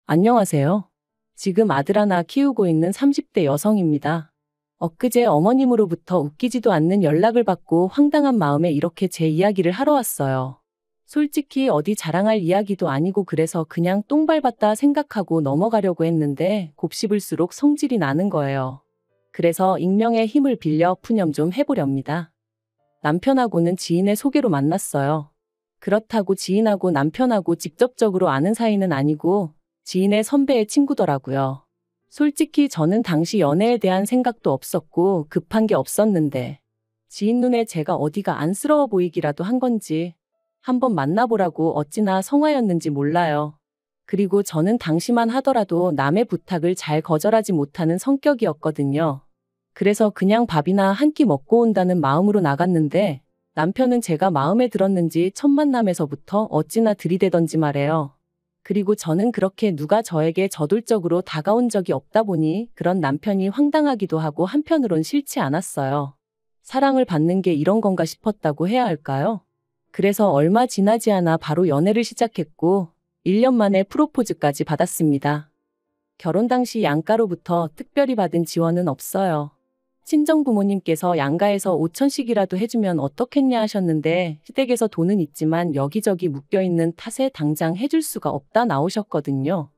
안녕하세요. 지금 아들 하나 키우고 있는 30대 여성입니다. 엊그제 어머님으로부터 웃기지도 않는 연락을 받고 황당한 마음에 이렇게 제 이야기를 하러 왔어요. 솔직히 어디 자랑할 이야기도 아니고 그래서 그냥 똥 밟았다 생각하고 넘어가려고 했는데 곱씹을수록 성질이 나는 거예요. 그래서 익명의 힘을 빌려 푸념 좀 해보렵니다. 남편하고는 지인의 소개로 만났어요. 그렇다고 지인하고 남편하고 직접적으로 아는 사이는 아니고 지인의 선배의 친구더라고요. 솔직히 저는 당시 연애에 대한 생각도 없었고 급한 게 없었는데 지인 눈에 제가 어디가 안쓰러워 보이기라도 한 건지 한번 만나보라고 어찌나 성화였는지 몰라요. 그리고 저는 당시만 하더라도 남의 부탁을 잘 거절하지 못하는 성격이었거든요. 그래서 그냥 밥이나 한 끼 먹고 온다는 마음으로 나갔는데 남편은 제가 마음에 들었는지 첫 만남에서부터 어찌나 들이대던지 말해요. 그리고 저는 그렇게 누가 저에게 저돌적으로 다가온 적이 없다 보니 그런 남편이 황당하기도 하고 한편으론 싫지 않았어요. 사랑을 받는 게 이런 건가 싶었다고 해야 할까요? 그래서 얼마 지나지 않아 바로 연애를 시작했고 1년 만에 프로포즈까지 받았습니다. 결혼 당시 양가로부터 특별히 받은 지원은 없어요. 친정부모님께서 양가에서 5천씩이라도 해주면 어떻겠냐 하셨는데 시댁에서 돈은 있지만 여기저기 묶여있는 탓에 당장 해줄 수가 없다 나오셨거든요.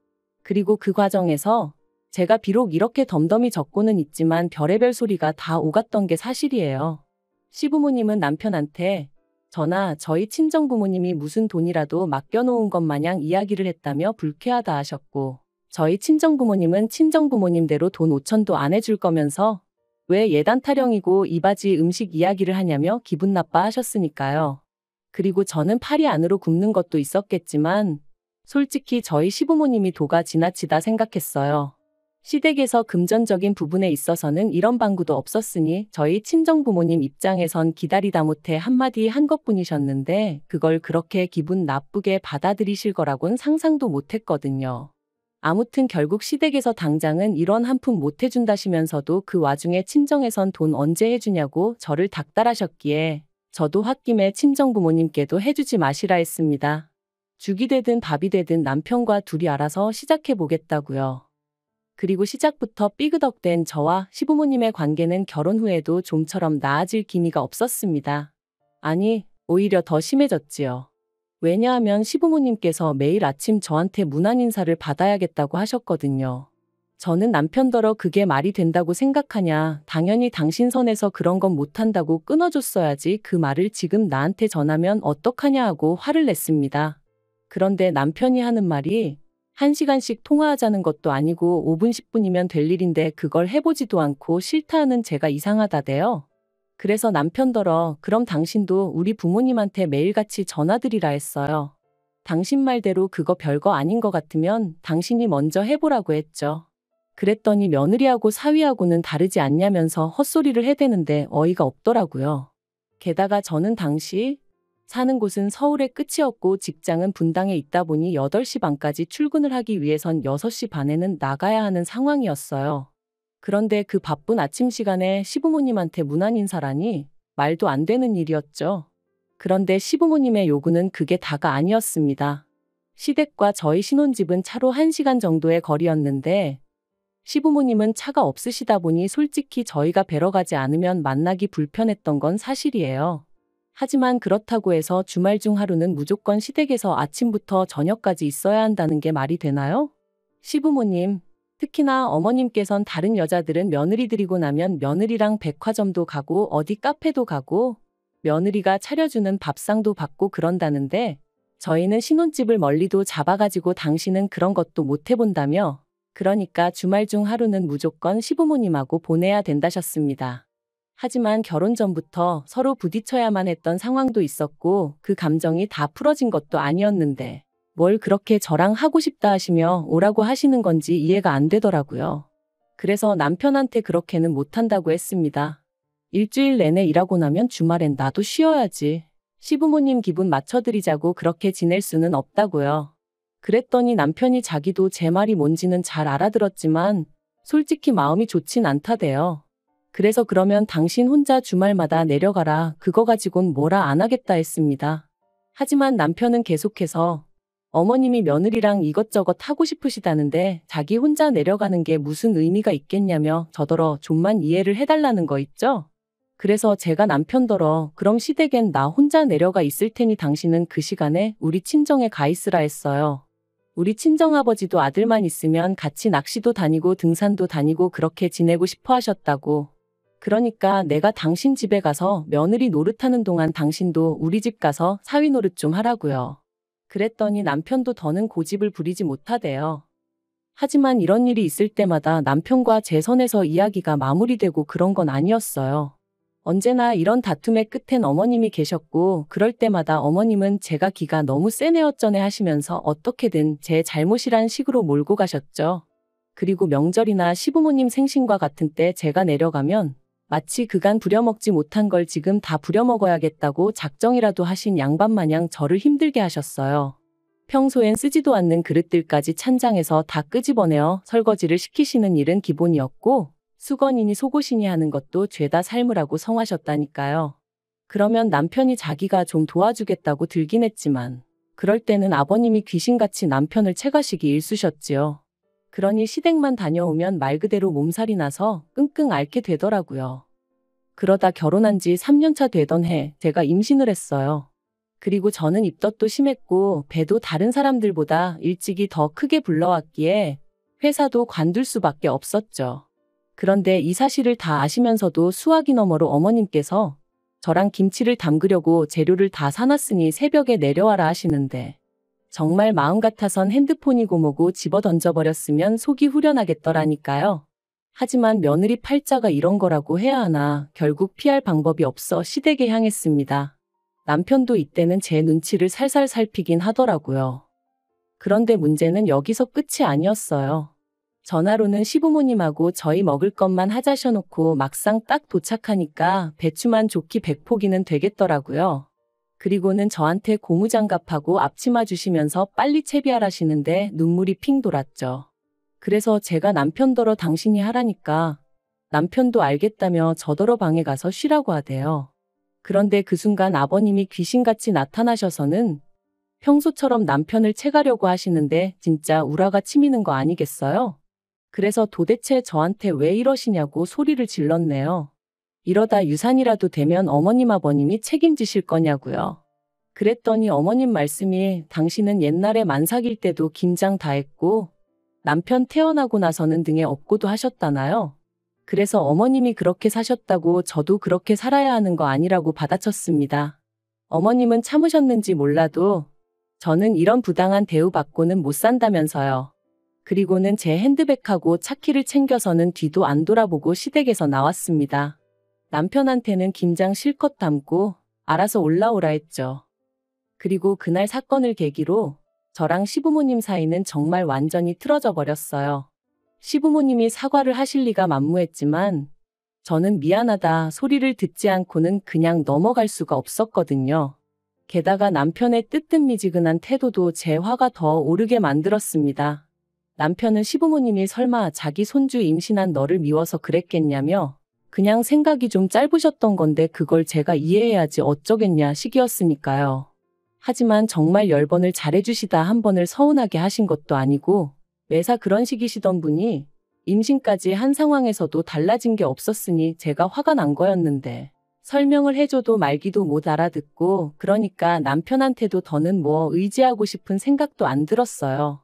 그리고 그 과정에서 제가 비록 이렇게 덤덤히 적고는 있지만 별의별 소리가 다 오갔던 게 사실이에요. 시부모님은 남편한테 저나 저희 친정부모님이 무슨 돈이라도 맡겨놓은 것 마냥 이야기를 했다며 불쾌하다 하셨고 저희 친정부모님은 친정부모님대로 돈 5천도 안 해줄 거면서 왜 예단 타령이고 이바지 음식 이야기를 하냐며 기분 나빠하셨으니까요. 그리고 저는 팔이 안으로 굽는 것도 있었겠지만 솔직히 저희 시부모님이 도가 지나치다 생각했어요. 시댁에서 금전적인 부분에 있어서는 이런 방구도 없었으니 저희 친정부모님 입장에선 기다리다 못해 한마디 한 것뿐이셨는데 그걸 그렇게 기분 나쁘게 받아들이실 거라곤 상상도 못했거든요. 아무튼 결국 시댁에서 당장은 이런 한 푼 못 해준다시면서도 그 와중에 친정에선 돈 언제 해주냐고 저를 닥달하셨기에 저도 홧김에 친정부모님께도 해주지 마시라 했습니다. 죽이 되든 밥이 되든 남편과 둘이 알아서 시작해보겠다고요. 그리고 시작부터 삐그덕된 저와 시부모님의 관계는 결혼 후에도 좀처럼 나아질 기미가 없었습니다. 아니, 오히려 더 심해졌지요. 왜냐하면 시부모님께서 매일 아침 저한테 문안 인사를 받아야겠다고 하셨거든요. 저는 남편더러 그게 말이 된다고 생각하냐, 당연히 당신 선에서 그런 건 못한다고 끊어줬어야지 그 말을 지금 나한테 전하면 어떡하냐 하고 화를 냈습니다. 그런데 남편이 하는 말이 1시간씩 통화하자는 것도 아니고 5분 10분이면 될 일인데 그걸 해보지도 않고 싫다 하는 제가 이상하다대요. 그래서 남편더러 그럼 당신도 우리 부모님한테 매일같이 전화드리라 했어요. 당신 말대로 그거 별거 아닌 것 같으면 당신이 먼저 해보라고 했죠. 그랬더니 며느리하고 사위하고는 다르지 않냐면서 헛소리를 해대는데 어이가 없더라고요. 게다가 저는 당시 사는 곳은 서울의 끝이었고 직장은 분당에 있다 보니 8시 반까지 출근을 하기 위해선 6시 반에는 나가야 하는 상황이었어요. 그런데 그 바쁜 아침 시간에 시부모님한테 문안 인사라니 말도 안 되는 일이었죠. 그런데 시부모님의 요구는 그게 다가 아니었습니다. 시댁과 저희 신혼집은 차로 1시간 정도의 거리였는데 시부모님은 차가 없으시다 보니 솔직히 저희가 뵈러 가지 않으면 만나기 불편했던 건 사실이에요. 하지만 그렇다고 해서 주말 중 하루는 무조건 시댁에서 아침부터 저녁까지 있어야 한다는 게 말이 되나요? 시부모님, 특히나 어머님께선 다른 여자들은 며느리 들이고 나면 며느리랑 백화점도 가고 어디 카페도 가고 며느리가 차려주는 밥상도 받고 그런다는데 저희는 신혼집을 멀리도 잡아가지고 당신은 그런 것도 못 해본다며 그러니까 주말 중 하루는 무조건 시부모님하고 보내야 된다셨습니다. 하지만 결혼 전부터 서로 부딪혀야만 했던 상황도 있었고 그 감정이 다 풀어진 것도 아니었는데 뭘 그렇게 저랑 하고 싶다 하시며 오라고 하시는 건지 이해가 안 되더라고요. 그래서 남편한테 그렇게는 못한다고 했습니다. 일주일 내내 일하고 나면 주말엔 나도 쉬어야지. 시부모님 기분 맞춰드리자고 그렇게 지낼 수는 없다고요. 그랬더니 남편이 자기도 제 말이 뭔지는 잘 알아들었지만 솔직히 마음이 좋진 않다대요. 그래서 그러면 당신 혼자 주말마다 내려가라. 그거 가지곤 뭐라 안 하겠다 했습니다. 하지만 남편은 계속해서 어머님이 며느리랑 이것저것 하고 싶으시다는데 자기 혼자 내려가는 게 무슨 의미가 있겠냐며 저더러 좀만 이해를 해달라는 거 있죠? 그래서 제가 남편더러 그럼 시댁엔 나 혼자 내려가 있을 테니 당신은 그 시간에 우리 친정에 가 있으라 했어요. 우리 친정아버지도 아들만 있으면 같이 낚시도 다니고 등산도 다니고 그렇게 지내고 싶어 하셨다고. 그러니까 내가 당신 집에 가서 며느리 노릇하는 동안 당신도 우리 집 가서 사위 노릇 좀 하라고요. 그랬더니 남편도 더는 고집을 부리지 못하대요. 하지만 이런 일이 있을 때마다 남편과 제 선에서 이야기가 마무리되고 그런 건 아니었어요. 언제나 이런 다툼의 끝엔 어머님이 계셨고 그럴 때마다 어머님은 제가 기가 너무 세네 어쩌네 하시면서 어떻게든 제 잘못이란 식으로 몰고 가셨죠. 그리고 명절이나 시부모님 생신과 같은 때 제가 내려가면 마치 그간 부려먹지 못한 걸 지금 다 부려먹어야겠다고 작정이라도 하신 양반 마냥 저를 힘들게 하셨어요. 평소엔 쓰지도 않는 그릇들까지 찬장에서 다 끄집어내어 설거지를 시키시는 일은 기본이었고 수건이니 속옷이니 하는 것도 죄다 삶으라고 성하셨다니까요. 그러면 남편이 자기가 좀 도와주겠다고 들긴 했지만 그럴 때는 아버님이 귀신같이 남편을 채가시기 일쑤셨지요. 그러니 시댁만 다녀오면 말 그대로 몸살이 나서 끙끙 앓게 되더라고요. 그러다 결혼한 지 3년차 되던 해 제가 임신을 했어요. 그리고 저는 입덧도 심했고 배도 다른 사람들보다 일찍이 더 크게 불러왔기에 회사도 관둘 수밖에 없었죠. 그런데 이 사실을 다 아시면서도 수화기 너머로 어머님께서 저랑 김치를 담그려고 재료를 다 사놨으니 새벽에 내려와라 하시는데 정말 마음 같아선 핸드폰이고 뭐고 집어 던져버렸으면 속이 후련하겠더라니까요. 하지만 며느리 팔자가 이런 거라고 해야 하나 결국 피할 방법이 없어 시댁에 향했습니다. 남편도 이때는 제 눈치를 살살 살피긴 하더라고요. 그런데 문제는 여기서 끝이 아니었어요. 전화로는 시부모님하고 저희 먹을 것만 하자셔놓고 막상 딱 도착하니까 배추만 좋기 100포기는 되겠더라고요. 그리고는 저한테 고무장갑하고 앞치마 주시면서 빨리 채비하라시는데 눈물이 핑 돌았죠. 그래서 제가 남편더러 당신이 하라니까 남편도 알겠다며 저더러 방에 가서 쉬라고 하대요. 그런데 그 순간 아버님이 귀신같이 나타나셔서는 평소처럼 남편을 채가려고 하시는데 진짜 우라가 치미는 거 아니겠어요? 그래서 도대체 저한테 왜 이러시냐고 소리를 질렀네요. 이러다 유산이라도 되면 어머님 아버님이 책임지실 거냐고요. 그랬더니 어머님 말씀이 당신은 옛날에 만삭일 때도 김장 다 했고 남편 태어나고 나서는 등에 업고도 하셨다나요? 그래서 어머님이 그렇게 사셨다고 저도 그렇게 살아야 하는 거 아니라고 받아쳤습니다. 어머님은 참으셨는지 몰라도 저는 이런 부당한 대우받고는 못 산다면서요. 그리고는 제 핸드백하고 차키를 챙겨서는 뒤도 안 돌아보고 시댁에서 나왔습니다. 남편한테는 김장 실컷 담고 알아서 올라오라 했죠. 그리고 그날 사건을 계기로 저랑 시부모님 사이는 정말 완전히 틀어져 버렸어요. 시부모님이 사과를 하실 리가 만무했지만 저는 미안하다 소리를 듣지 않고는 그냥 넘어갈 수가 없었거든요. 게다가 남편의 뜨뜻미지근한 태도도 제 화가 더 오르게 만들었습니다. 남편은 시부모님이 설마 자기 손주 임신한 너를 미워서 그랬겠냐며 그냥 생각이 좀 짧으셨던 건데 그걸 제가 이해해야지 어쩌겠냐 식이었으니까요. 하지만 정말 10번을 잘해주시다 한 번을 서운하게 하신 것도 아니고 매사 그런 식이시던 분이 임신까지 한 상황에서도 달라진 게 없었으니 제가 화가 난 거였는데 설명을 해줘도 말기도 못 알아듣고 그러니까 남편한테도 더는 뭐 의지하고 싶은 생각도 안 들었어요.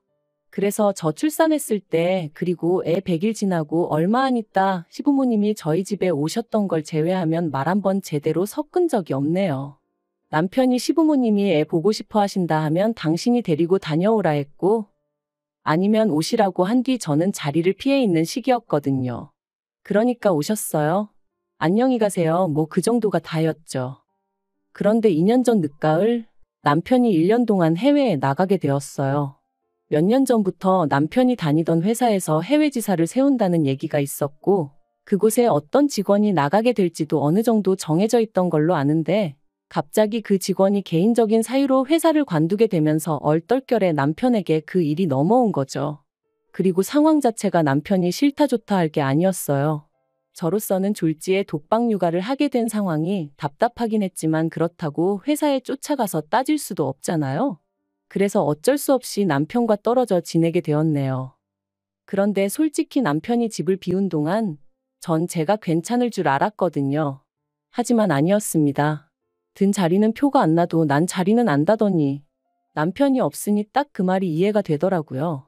그래서 저 출산했을 때 그리고 애 100일 지나고 얼마 안 있다 시부모님이 저희 집에 오셨던 걸 제외하면 말 한 번 제대로 섞은 적이 없네요. 남편이 시부모님이 애 보고 싶어 하신다 하면 당신이 데리고 다녀오라 했고 아니면 오시라고 한 뒤 저는 자리를 피해 있는 시기였거든요. 그러니까 오셨어요. 안녕히 가세요. 뭐 그 정도가 다였죠. 그런데 2년 전 늦가을 남편이 1년 동안 해외에 나가게 되었어요. 몇 년 전부터 남편이 다니던 회사에서 해외 지사를 세운다는 얘기가 있었고 그곳에 어떤 직원이 나가게 될지도 어느 정도 정해져 있던 걸로 아는데 갑자기 그 직원이 개인적인 사유로 회사를 관두게 되면서 얼떨결에 남편에게 그 일이 넘어온 거죠. 그리고 상황 자체가 남편이 싫다 좋다 할 게 아니었어요. 저로서는 졸지에 독박 육아를 하게 된 상황이 답답하긴 했지만 그렇다고 회사에 쫓아가서 따질 수도 없잖아요. 그래서 어쩔 수 없이 남편과 떨어져 지내게 되었네요. 그런데 솔직히 남편이 집을 비운 동안 전 제가 괜찮을 줄 알았거든요. 하지만 아니었습니다. 든 자리는 표가 안 나도 난 자리는 안다더니 남편이 없으니 딱 그 말이 이해가 되더라고요.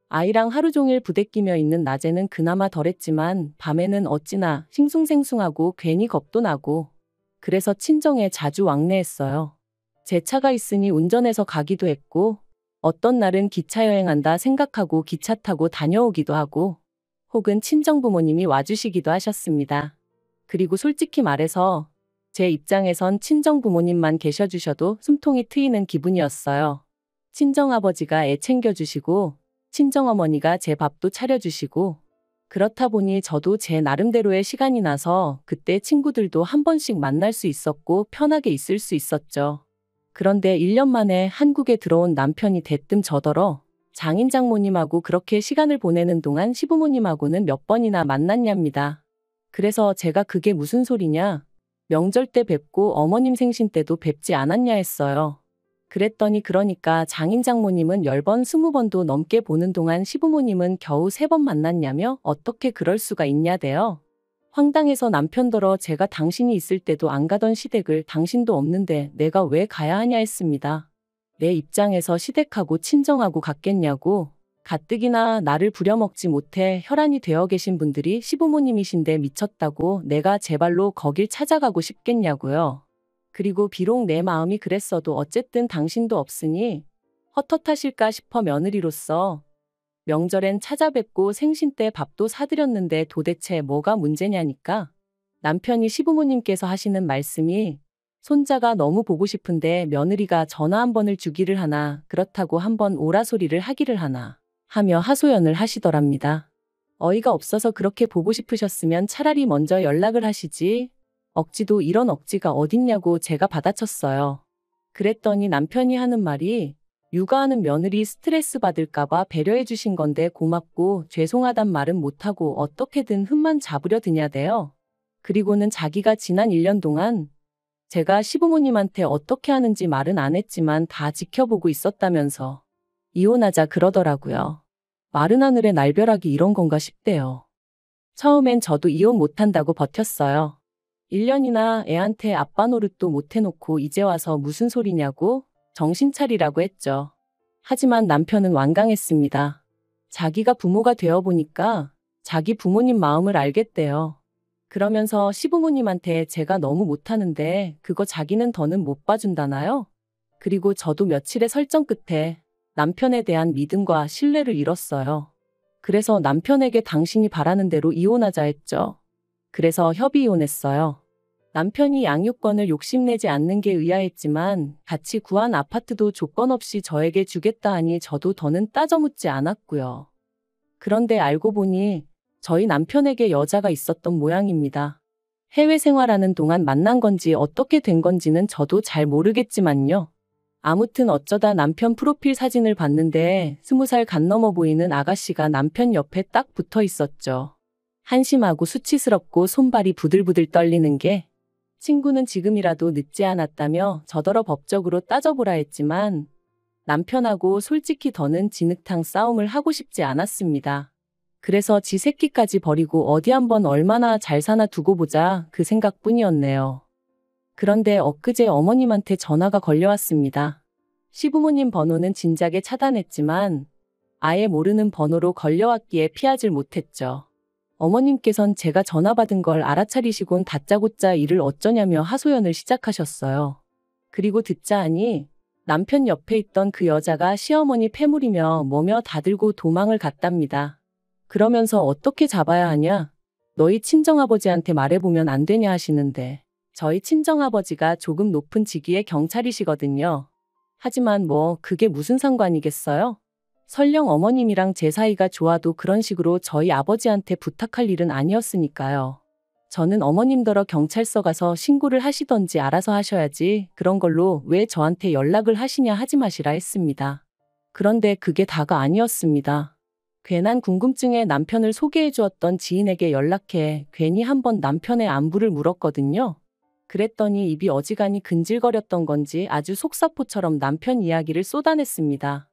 아이랑 하루 종일 부대끼며 있는 낮에는 그나마 덜했지만 밤에는 어찌나 싱숭생숭하고 괜히 겁도 나고 그래서 친정에 자주 왕래했어요. 제 차가 있으니 운전해서 가기도 했고 어떤 날은 기차 여행한다 생각하고 기차 타고 다녀오기도 하고 혹은 친정부모님이 와주시기도 하셨습니다. 그리고 솔직히 말해서 제 입장에선 친정부모님만 계셔주셔도 숨통이 트이는 기분이었어요. 친정아버지가 애 챙겨주시고 친정어머니가 제 밥도 차려주시고 그렇다 보니 저도 제 나름대로의 시간이 나서 그때 친구들도 한 번씩 만날 수 있었고 편하게 있을 수 있었죠. 그런데 1년 만에 한국에 들어온 남편이 대뜸 저더러 장인 장모님하고 그렇게 시간을 보내는 동안 시부모님하고는 몇 번이나 만났냐입니다. 그래서 제가 그게 무슨 소리냐? 명절 때 뵙고 어머님 생신 때도 뵙지 않았냐 했어요. 그랬더니 그러니까 장인 장모님은 10번, 20번도 넘게 보는 동안 시부모님은 겨우 3번 만났냐며 어떻게 그럴 수가 있냐대요. 황당해서 남편더러 제가 당신이 있을 때도 안 가던 시댁을 당신도 없는데 내가 왜 가야 하냐 했습니다. 내 입장에서 시댁하고 친정하고 같겠냐고. 가뜩이나 나를 부려먹지 못해 혈안이 되어 계신 분들이 시부모님이신데 미쳤다고 내가 제 발로 거길 찾아가고 싶겠냐고요. 그리고 비록 내 마음이 그랬어도 어쨌든 당신도 없으니 헛헛하실까 싶어 며느리로서 명절엔 찾아뵙고 생신 때 밥도 사드렸는데 도대체 뭐가 문제냐니까. 남편이 시부모님께서 하시는 말씀이 손자가 너무 보고 싶은데 며느리가 전화 한 번을 주기를 하나 그렇다고 한 번 오라 소리를 하기를 하나 하며 하소연을 하시더랍니다. 어이가 없어서 그렇게 보고 싶으셨으면 차라리 먼저 연락을 하시지. 억지도 이런 억지가 어딨냐고 제가 받아쳤어요. 그랬더니 남편이 하는 말이 육아하는 며느리 스트레스 받을까봐 배려해 주신 건데 고맙고 죄송하단 말은 못하고 어떻게든 흠만 잡으려 드냐대요. 그리고는 자기가 지난 1년 동안 제가 시부모님한테 어떻게 하는지 말은 안 했지만 다 지켜보고 있었다면서 이혼하자 그러더라고요. 마른 하늘에 날벼락이 이런 건가 싶대요. 처음엔 저도 이혼 못한다고 버텼어요. 1년이나 애한테 아빠 노릇도 못 해놓고 이제 와서 무슨 소리냐고 정신 차리라고 했죠. 하지만 남편은 완강했습니다. 자기가 부모가 되어보니까 자기 부모님 마음을 알겠대요. 그러면서 시부모님한테 제가 너무 못하는데 그거 자기는 더는 못 봐준다나요? 그리고 저도 며칠의 설정 끝에 남편에 대한 믿음과 신뢰를 잃었어요. 그래서 남편에게 당신이 바라는 대로 이혼하자 했죠. 그래서 협의 이혼했어요. 남편이 양육권을 욕심내지 않는 게 의아했지만 같이 구한 아파트도 조건 없이 저에게 주겠다 하니 저도 더는 따져묻지 않았고요. 그런데 알고 보니 저희 남편에게 여자가 있었던 모양입니다. 해외 생활하는 동안 만난 건지 어떻게 된 건지는 저도 잘 모르겠지만요. 아무튼 어쩌다 남편 프로필 사진을 봤는데 20살 간 넘어 보이는 아가씨가 남편 옆에 딱 붙어 있었죠. 한심하고 수치스럽고 손발이 부들부들 떨리는 게 친구는 지금이라도 늦지 않았다며 저더러 법적으로 따져보라 했지만 남편하고 솔직히 더는 진흙탕 싸움을 하고 싶지 않았습니다. 그래서 지 새끼까지 버리고 어디 한번 얼마나 잘 사나 두고 보자 그 생각뿐이었네요. 그런데 엊그제 어머님한테 전화가 걸려왔습니다. 시부모님 번호는 진작에 차단했지만 아예 모르는 번호로 걸려왔기에 피하질 못했죠. 어머님께선 제가 전화 받은 걸 알아차리시곤 다짜고짜 일을 어쩌냐며 하소연을 시작하셨어요. 그리고 듣자 하니 남편 옆에 있던 그 여자가 시어머니 패물이며 뭐며 다 들고 도망을 갔답니다. 그러면서 어떻게 잡아야 하냐? 너희 친정아버지한테 말해보면 안 되냐 하시는데 저희 친정아버지가 조금 높은 직위의 경찰이시거든요. 하지만 뭐 그게 무슨 상관이겠어요? 설령 어머님이랑 제 사이가 좋아도 그런 식으로 저희 아버지한테 부탁할 일은 아니었으니까요. 저는 어머님더러 경찰서 가서 신고를 하시던지 알아서 하셔야지 그런 걸로 왜 저한테 연락을 하시냐 하지 마시라 했습니다. 그런데 그게 다가 아니었습니다. 괜한 궁금증에 남편을 소개해 주었던 지인에게 연락해 괜히 한번 남편의 안부를 물었거든요. 그랬더니 입이 어지간히 근질거렸던 건지 아주 속사포처럼 남편 이야기를 쏟아냈습니다.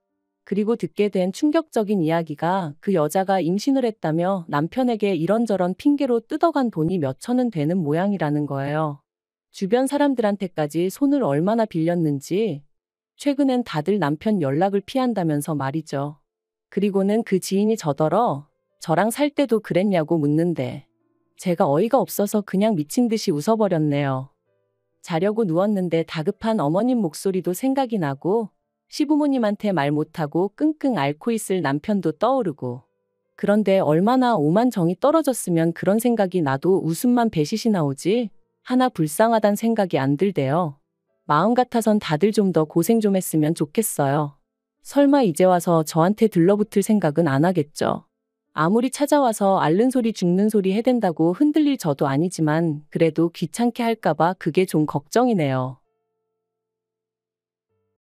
그리고 듣게 된 충격적인 이야기가 그 여자가 임신을 했다며 남편에게 이런저런 핑계로 뜯어간 돈이 몇 천은 되는 모양이라는 거예요. 주변 사람들한테까지 손을 얼마나 빌렸는지, 최근엔 다들 남편 연락을 피한다면서 말이죠. 그리고는 그 지인이 저더러 저랑 살 때도 그랬냐고 묻는데 제가 어이가 없어서 그냥 미친 듯이 웃어버렸네요. 자려고 누웠는데 다급한 어머님 목소리도 생각이 나고 시부모님한테 말 못하고 끙끙 앓고 있을 남편도 떠오르고, 그런데 얼마나 오만 정이 떨어졌으면 그런 생각이 나도 웃음만 배시시 나오지 하나 불쌍하단 생각이 안 들대요. 마음 같아선 다들 좀 더 고생 좀 했으면 좋겠어요. 설마 이제 와서 저한테 들러붙을 생각은 안 하겠죠. 아무리 찾아와서 앓는 소리 죽는 소리 해댄다고 흔들릴 저도 아니지만 그래도 귀찮게 할까봐 그게 좀 걱정이네요.